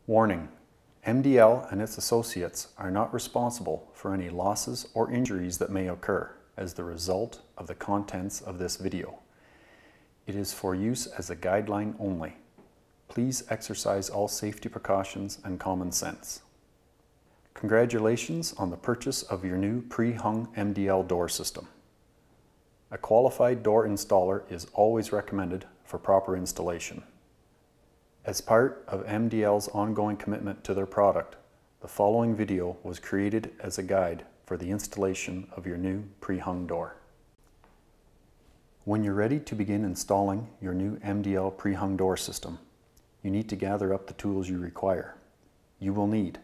Warning: MDL and its associates are not responsible for any losses or injuries that may occur as the result of the contents of this video. It is for use as a guideline only. Please exercise all safety precautions and common sense. Congratulations on the purchase of your new pre-hung MDL door system. A qualified door installer is always recommended for proper installation. As part of MDL's ongoing commitment to their product, the following video was created as a guide for the installation of your new pre-hung door. When you're ready to begin installing your new MDL pre-hung door system, you need to gather up the tools you require. You will need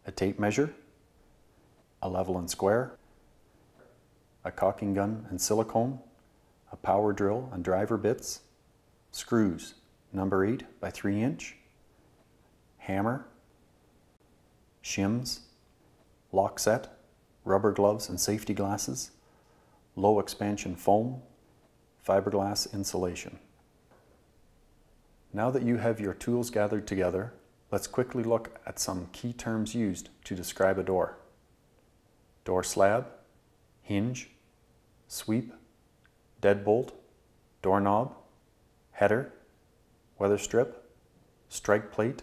a tape measure, a level and square, a caulking gun and silicone, a power drill and driver bits, screws number 8 by 3 inch, hammer, shims, lock set, rubber gloves and safety glasses, low expansion foam, fiberglass insulation. Now that you have your tools gathered together, let's quickly look at some key terms used to describe a door. Door slab, hinge, sweep, deadbolt, doorknob, header, weather strip, strike plate,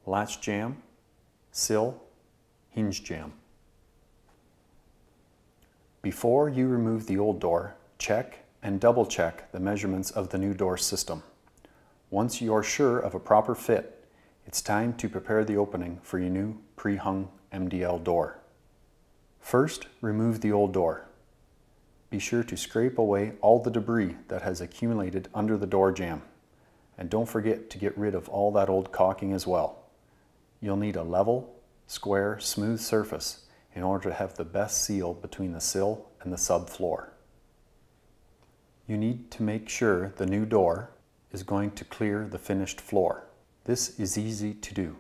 latch jamb, sill, hinge jamb. Before you remove the old door, check and double check the measurements of the new door system. Once you are sure of a proper fit, it's time to prepare the opening for your new pre-hung MDL door. First, remove the old door. Be sure to scrape away all the debris that has accumulated under the door jamb. And don't forget to get rid of all that old caulking as well. You'll need a level, square, smooth surface in order to have the best seal between the sill and the subfloor. You need to make sure the new door is going to clear the finished floor. This is easy to do.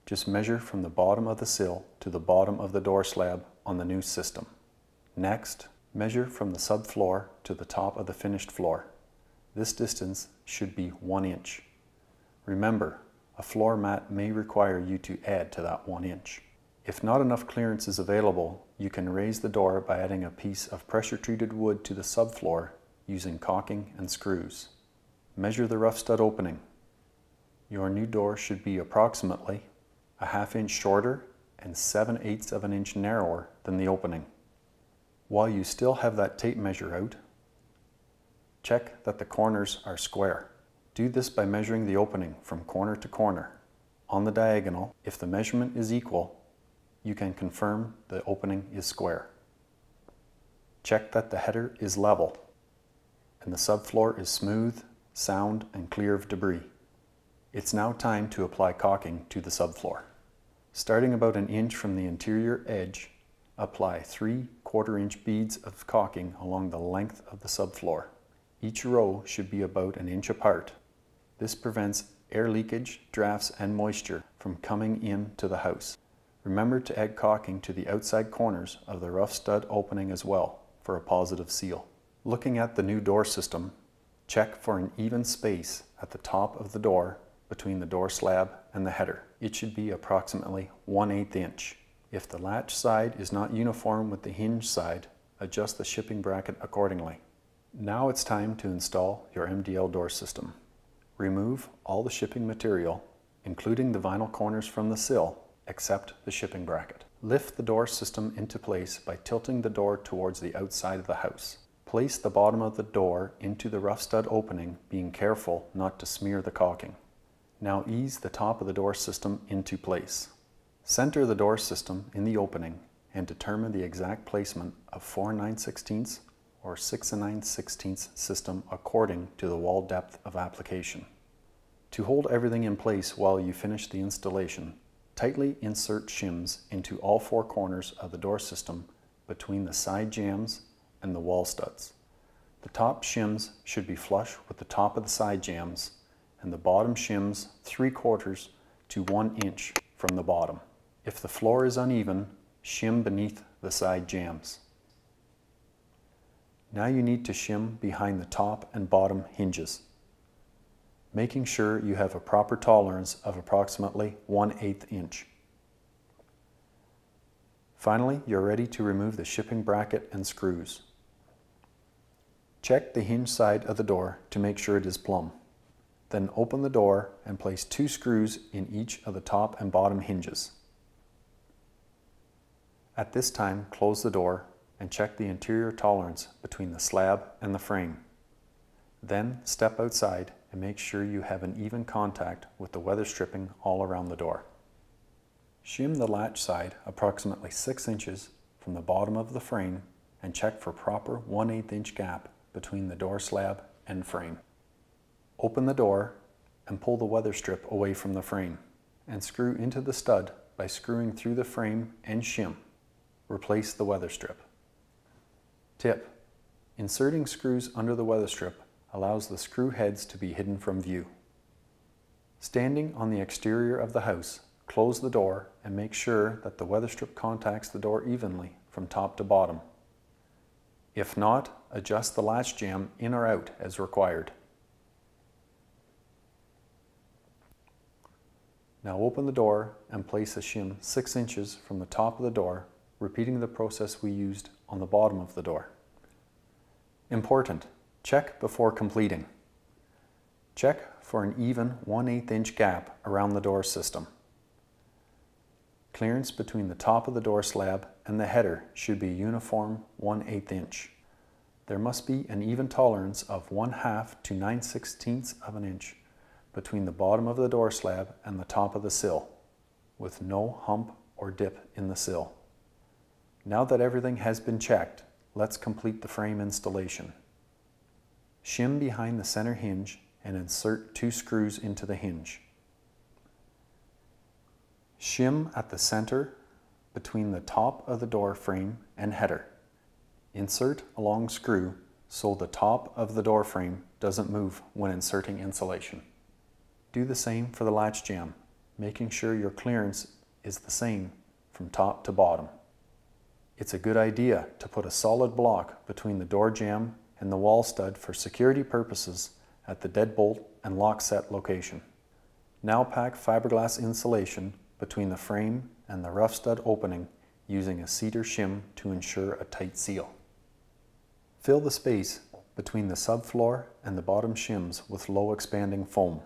Just measure from the bottom of the sill to the bottom of the door slab on the new system. Next, measure from the subfloor to the top of the finished floor. This distance should be 1 inch. Remember, a floor mat may require you to add to that 1 inch. If not enough clearance is available, you can raise the door by adding a piece of pressure-treated wood to the subfloor using caulking and screws. Measure the rough stud opening. Your new door should be approximately a ½ inch shorter and 7/8 of an inch narrower than the opening. While you still have that tape measure out, check that the corners are square. Do this by measuring the opening from corner to corner. On the diagonal, if the measurement is equal, you can confirm the opening is square. Check that the header is level and the subfloor is smooth, sound, and clear of debris. It's now time to apply caulking to the subfloor. Starting about 1 inch from the interior edge, apply 3/4 inch beads of caulking along the length of the subfloor. Each row should be about 1 inch apart. This prevents air leakage, drafts, and moisture from coming into the house. Remember to add caulking to the outside corners of the rough stud opening as well for a positive seal. Looking at the new door system, check for an even space at the top of the door between the door slab and the header. It should be approximately 1/8 inch. If the latch side is not uniform with the hinge side, adjust the shipping bracket accordingly. Now it's time to install your MDL door system. Remove all the shipping material, including the vinyl corners from the sill, except the shipping bracket. Lift the door system into place by tilting the door towards the outside of the house. Place the bottom of the door into the rough stud opening, being careful not to smear the caulking. Now ease the top of the door system into place. Center the door system in the opening and determine the exact placement of 4 9/16 or 6 9/16 system according to the wall depth of application. To hold everything in place while you finish the installation, tightly insert shims into all 4 corners of the door system between the side jambs and the wall studs. The top shims should be flush with the top of the side jambs and the bottom shims 3/4 to 1 inch from the bottom. If the floor is uneven, shim beneath the side jambs. Now you need to shim behind the top and bottom hinges. making sure you have a proper tolerance of approximately 1/8 inch. Finally, you're ready to remove the shipping bracket and screws. Check the hinge side of the door to make sure it is plumb. Then open the door and place 2 screws in each of the top and bottom hinges. At this time, close the door and check the interior tolerance between the slab and the frame. Then step outside and make sure you have an even contact with the weather stripping all around the door. Shim the latch side approximately 6 inches from the bottom of the frame and check for proper 1/8 inch gap between the door slab and frame. Open the door and pull the weather strip away from the frame and screw into the stud by screwing through the frame and shim. Replace the weather strip. Tip: inserting screws under the weather strip allows the screw heads to be hidden from view. Standing on the exterior of the house, close the door and make sure that the weather strip contacts the door evenly from top to bottom. If not, adjust the latch jamb in or out as required. Now open the door and place a shim 6 inches from the top of the door, repeating the process we used on the bottom of the door. Important: check before completing. Check for an even 1/8 inch gap around the door system. Clearance between the top of the door slab and the header should be uniform 1/8 inch. There must be an even tolerance of 1/2 to 9/16 of an inch between the bottom of the door slab and the top of the sill, with no hump or dip in the sill. Now that everything has been checked, let's complete the frame installation. Shim behind the center hinge and insert 2 screws into the hinge. Shim at the center between the top of the door frame and header. Insert a long screw so the top of the door frame doesn't move when inserting insulation. Do the same for the latch jamb, making sure your clearance is the same from top to bottom. It's a good idea to put a solid block between the door jamb and the wall stud for security purposes at the deadbolt and lock set location. Now pack fiberglass insulation between the frame and the rough stud opening using a cedar shim to ensure a tight seal. Fill the space between the subfloor and the bottom shims with low expanding foam.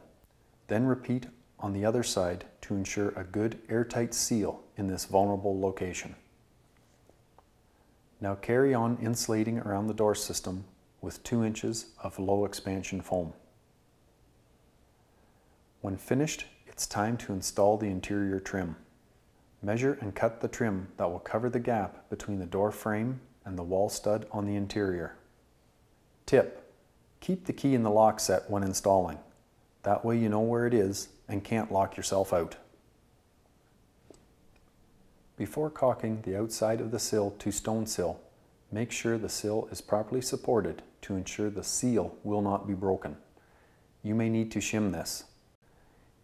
Then repeat on the other side to ensure a good airtight seal in this vulnerable location. Now carry on insulating around the door system with 2 inches of low expansion foam. When finished, it's time to install the interior trim. Measure and cut the trim that will cover the gap between the door frame and the wall stud on the interior. Tip: keep the key in the lock set when installing. That way you know where it is and can't lock yourself out. Before caulking the outside of the sill to stone sill, make sure the sill is properly supported to ensure the seal will not be broken. You may need to shim this.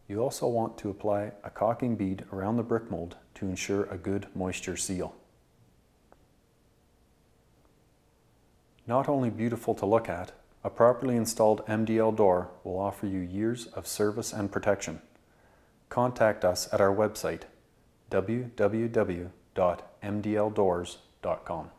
You also want to apply a caulking bead around the brick mold to ensure a good moisture seal. Not only beautiful to look at, a properly installed MDL door will offer you years of service and protection. Contact us at our website, www.mdldoors.com.